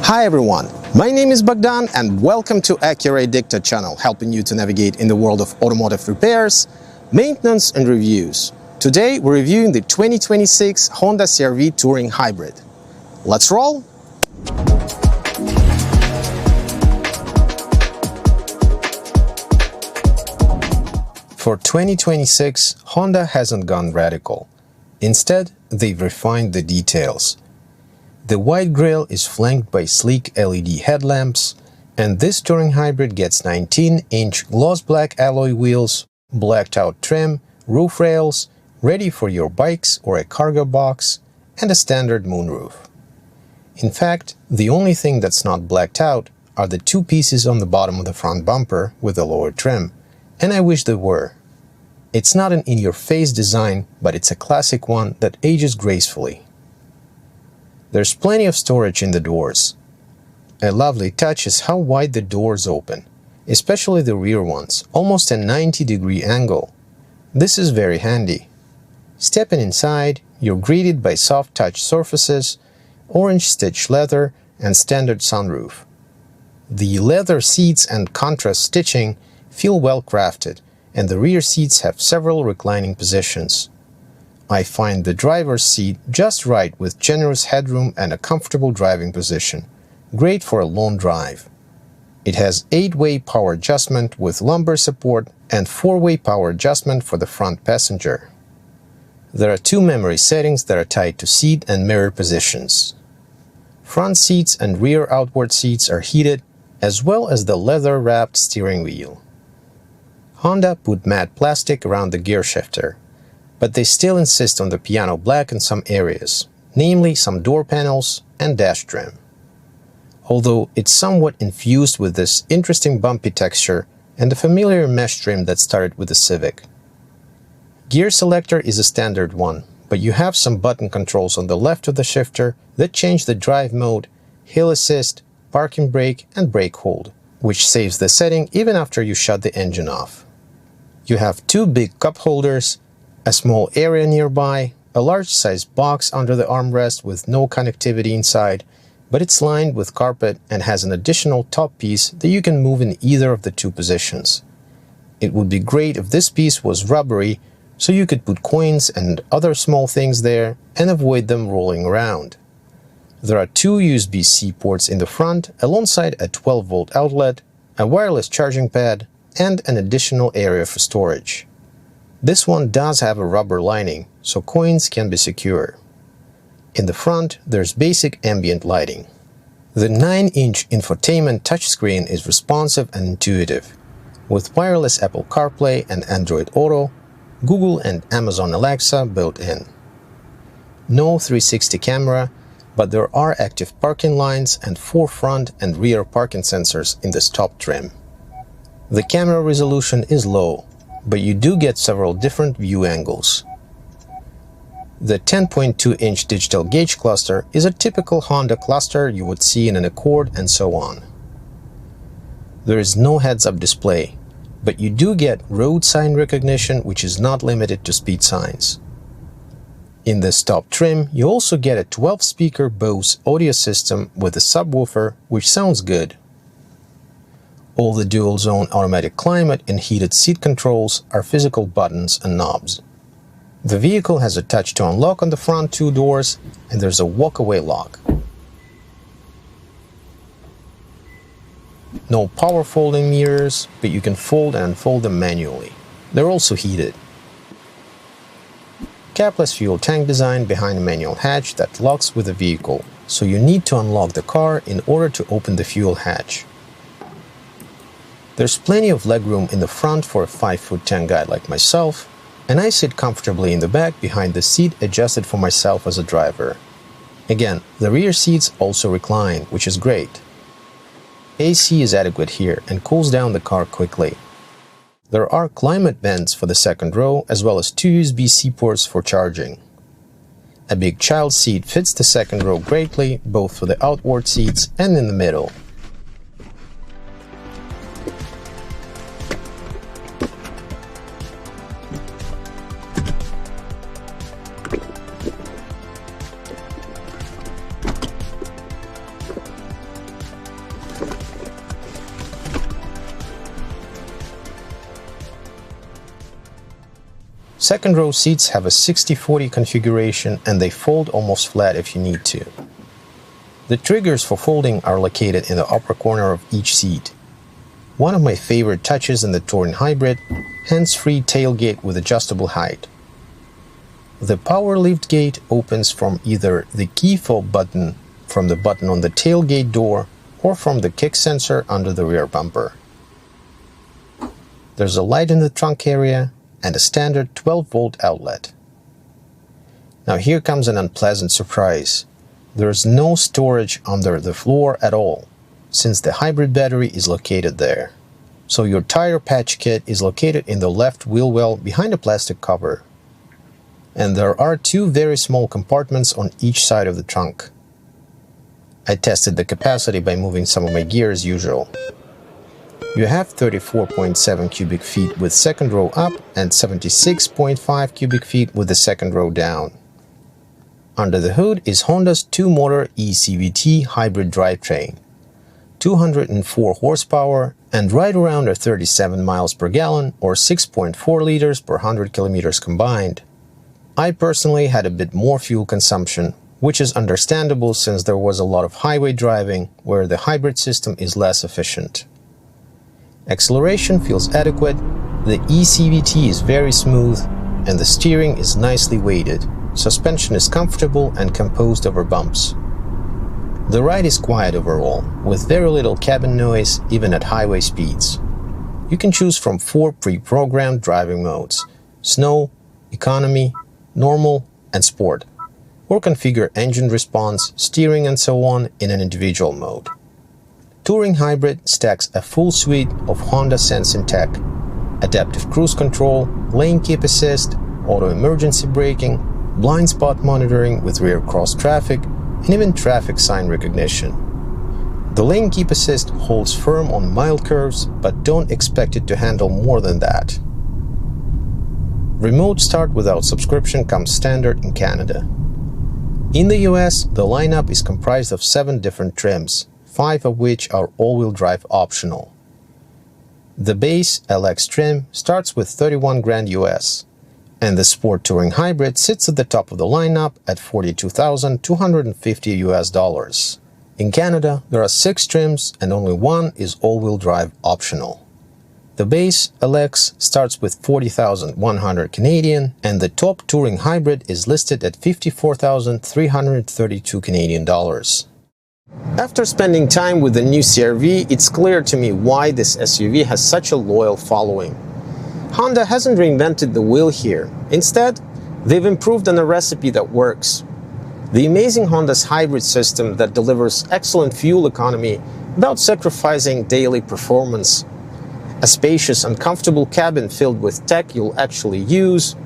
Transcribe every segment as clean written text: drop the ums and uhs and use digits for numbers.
Hi everyone, my name is Bogdan and welcome to Acura Addicted channel, helping you to navigate in the world of automotive repairs, maintenance and reviews. Today we're reviewing the 2026 Honda CR-V Touring Hybrid. Let's roll! For 2026, Honda hasn't gone radical. Instead, they've refined the details. The wide grille is flanked by sleek LED headlamps, and this touring hybrid gets 19-inch gloss black alloy wheels, blacked-out trim, roof rails, ready for your bikes or a cargo box, and a standard moonroof. In fact, the only thing that's not blacked out are the two pieces on the bottom of the front bumper with the lower trim, and I wish they were. It's not an in-your-face design, but it's a classic one that ages gracefully. There's plenty of storage in the doors. A lovely touch is how wide the doors open, especially the rear ones, almost a 90-degree angle. This is very handy. Stepping inside, you're greeted by soft touch surfaces, orange stitched leather, and standard sunroof. The leather seats and contrast stitching feel well crafted, and the rear seats have several reclining positions. I find the driver's seat just right with generous headroom and a comfortable driving position, great for a long drive. It has 8-way power adjustment with lumbar support and 4-way power adjustment for the front passenger. There are two memory settings that are tied to seat and mirror positions. Front seats and rear outboard seats are heated, as well as the leather-wrapped steering wheel. Honda put matte plastic around the gear shifter, but they still insist on the piano black in some areas, namely some door panels and dash trim. Although it's somewhat infused with this interesting bumpy texture and the familiar mesh trim that started with the Civic. Gear selector is a standard one, but you have some button controls on the left of the shifter that change the drive mode, hill assist, parking brake and brake hold, which saves the setting even after you shut the engine off. You have two big cup holders, a small area nearby, a large-sized box under the armrest with no connectivity inside, but it's lined with carpet and has an additional top piece that you can move in either of the two positions. It would be great if this piece was rubbery, so you could put coins and other small things there and avoid them rolling around. There are two USB-C ports in the front, alongside a 12-volt outlet, a wireless charging pad, and an additional area for storage. This one does have a rubber lining, so coins can be secure. In the front, there's basic ambient lighting. The 9-inch infotainment touchscreen is responsive and intuitive, with wireless Apple CarPlay and Android Auto, Google and Amazon Alexa built in. No 360 camera, but there are active parking lines and 4 front and rear parking sensors in this top trim. The camera resolution is low, but you do get several different view angles. The 10.2-inch digital gauge cluster is a typical Honda cluster you would see in an Accord and so on. There is no heads-up display, but you do get road sign recognition, which is not limited to speed signs. In this top trim, you also get a 12-speaker Bose audio system with a subwoofer, which sounds good. All the dual-zone automatic climate and heated seat controls are physical buttons and knobs. The vehicle has a touch to unlock on the front 2 doors, and there's a walk-away lock. No power folding mirrors, but you can fold and unfold them manually. They're also heated. Capless fuel tank design behind a manual hatch that locks with the vehicle, so you need to unlock the car in order to open the fuel hatch. There's plenty of legroom in the front for a 5'10" guy like myself, and I sit comfortably in the back behind the seat adjusted for myself as a driver. Again, the rear seats also recline, which is great. AC is adequate here and cools down the car quickly. There are climate vents for the second row, as well as 2 USB-C ports for charging. A big child seat fits the second row greatly, both for the outboard seats and in the middle. Second row seats have a 60/40 configuration and they fold almost flat if you need to. The triggers for folding are located in the upper corner of each seat. One of my favorite touches in the Touring Hybrid, hands-free tailgate with adjustable height. The power lift gate opens from either the key fob button, from the button on the tailgate door, or from the kick sensor under the rear bumper. There's a light in the trunk area and a standard 12-volt outlet. Now here comes an unpleasant surprise. There is no storage under the floor at all, since the hybrid battery is located there. So your tire patch kit is located in the left wheel well behind a plastic cover. And there are two very small compartments on each side of the trunk. I tested the capacity by moving some of my gear as usual. You have 34.7 cubic feet with second row up and 76.5 cubic feet with the second row down. Under the hood is Honda's two-motor eCVT hybrid drivetrain, 204 horsepower and right around 37 miles per gallon or 6.4 liters per 100 kilometers combined. I personally had a bit more fuel consumption, which is understandable since there was a lot of highway driving where the hybrid system is less efficient. Acceleration feels adequate, the eCVT is very smooth, and the steering is nicely weighted. Suspension is comfortable and composed over bumps. The ride is quiet overall, with very little cabin noise even at highway speeds. You can choose from 4 pre-programmed driving modes: Snow, Economy, Normal, and Sport, or configure engine response, steering and so on in an individual mode. Touring Hybrid stacks a full suite of Honda sensing tech: adaptive cruise control, lane keep assist, auto emergency braking, blind spot monitoring with rear cross traffic, and even traffic sign recognition. The lane keep assist holds firm on mild curves, but don't expect it to handle more than that. Remote start without subscription comes standard in Canada. In the US, the lineup is comprised of 7 different trims, 5 of which are all-wheel drive optional. The base LX trim starts with 31 grand US, and the Sport Touring Hybrid sits at the top of the lineup at $42,250 US. In Canada, there are 6 trims and only 1 is all-wheel drive optional. The base LX starts with 40,100 Canadian and the top Touring Hybrid is listed at 54,332 Canadian dollars. After spending time with the new CR-V, it's clear to me why this SUV has such a loyal following. Honda hasn't reinvented the wheel here. Instead, they've improved on a recipe that works. The amazing Honda's hybrid system that delivers excellent fuel economy without sacrificing daily performance. A spacious and comfortable cabin filled with tech you'll actually use.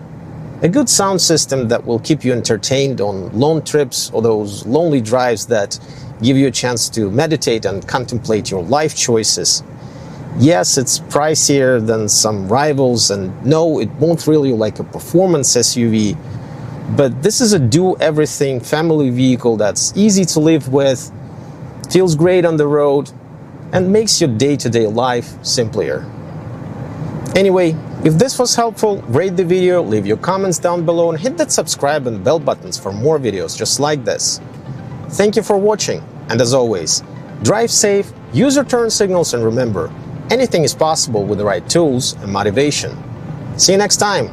A good sound system that will keep you entertained on long trips or those lonely drives that give you a chance to meditate and contemplate your life choices. Yes, it's pricier than some rivals, and no, it won't really like a performance SUV, but this is a do-everything family vehicle that's easy to live with, feels great on the road, and makes your day-to-day life simpler. Anyway, if this was helpful, rate the video, leave your comments down below, and hit that subscribe and bell buttons for more videos just like this. Thank you for watching, and as always, drive safe, use your turn signals, and remember, anything is possible with the right tools and motivation. See you next time!